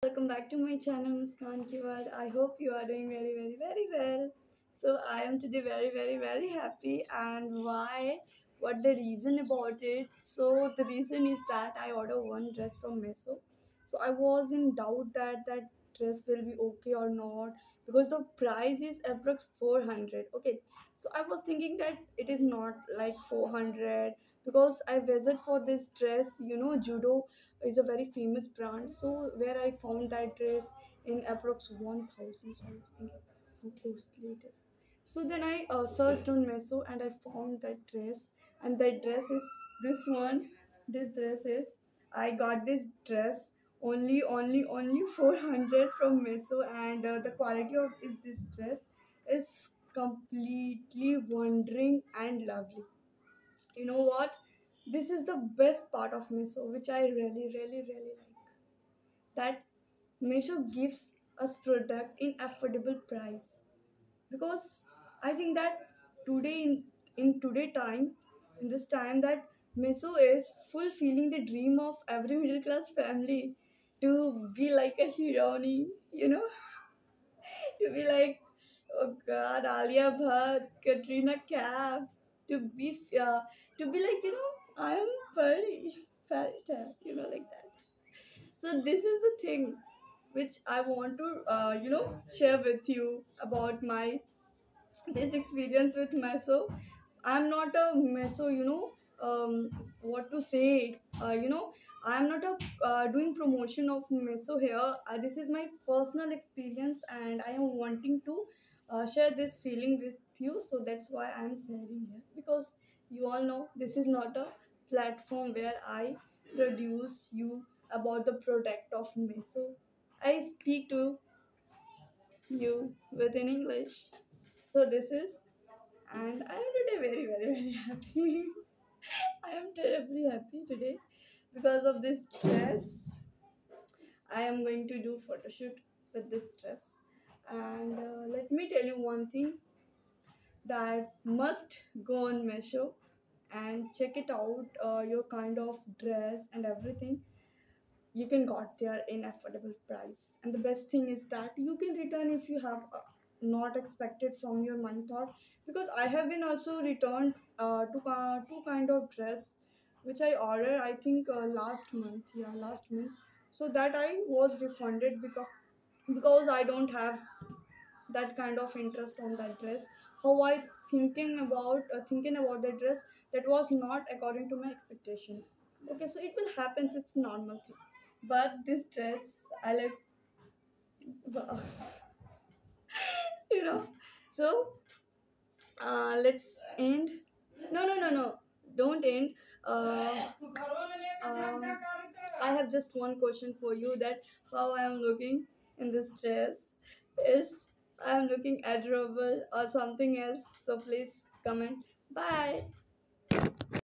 Welcome back to my channel Muskan Kiwad. I hope you are doing very well. So I am today very happy, and why? What the reason about it? So the reason is that I ordered one dress from Meso. So I was in doubt that that dress will be okay or not because the price is approx 400. Okay. So I was thinking that it is not like 400 because I visit for this dress, Judo is a very famous brand. So where I found that dress in approx 1000. So I was thinking how costly it is. So then I searched on Meso and I found that dress, and that dress is this one. This dress is I got this dress only 400 from Meso, and the quality of this dress is completely wondering and lovely. You know what? This is the best part of Meso, which I really like. That Meso gives us product in affordable price, because I think that today in today time, in this time, that Meso is fulfilling the dream of every middle class family to be like a heroine, to be like, oh God, Alia Bhatt, Katrina Kaif, to be to be like, I am fairy tale, like that. So this is the thing which I want to share with you about my this experience with Meso. I'm not a Meso, what to say, I'm not a doing promotion of Meso here. This is my personal experience, and I am wanting to share this feeling with you. So that's why I'm sharing here, because you all know this is not a platform where I produce you about the product of Meso. I speak to you within English. So this is, and I am today very happy. I am terribly happy today because of this dress. I am going to do photo shoot with this dress, and let me tell you one thing that must go on Meesho and check it out. Your kind of dress and everything you can got there in affordable price, and the best thing is that you can return if you have not expected from your mind thought, because I have been also returned two kind of dress which I ordered, I think last month, yeah, last month. So that I was refunded because I don't have that kind of interest on that dress. How I thinking about the dress, that was not according to my expectation. Okay, so it will happen, it's normal thing. But this dress, I like, wow. you know so let's end. No, don't end. um, I have just one question for you, that how I am looking in this dress. Is I am looking adorable or something else? So please comment. Bye.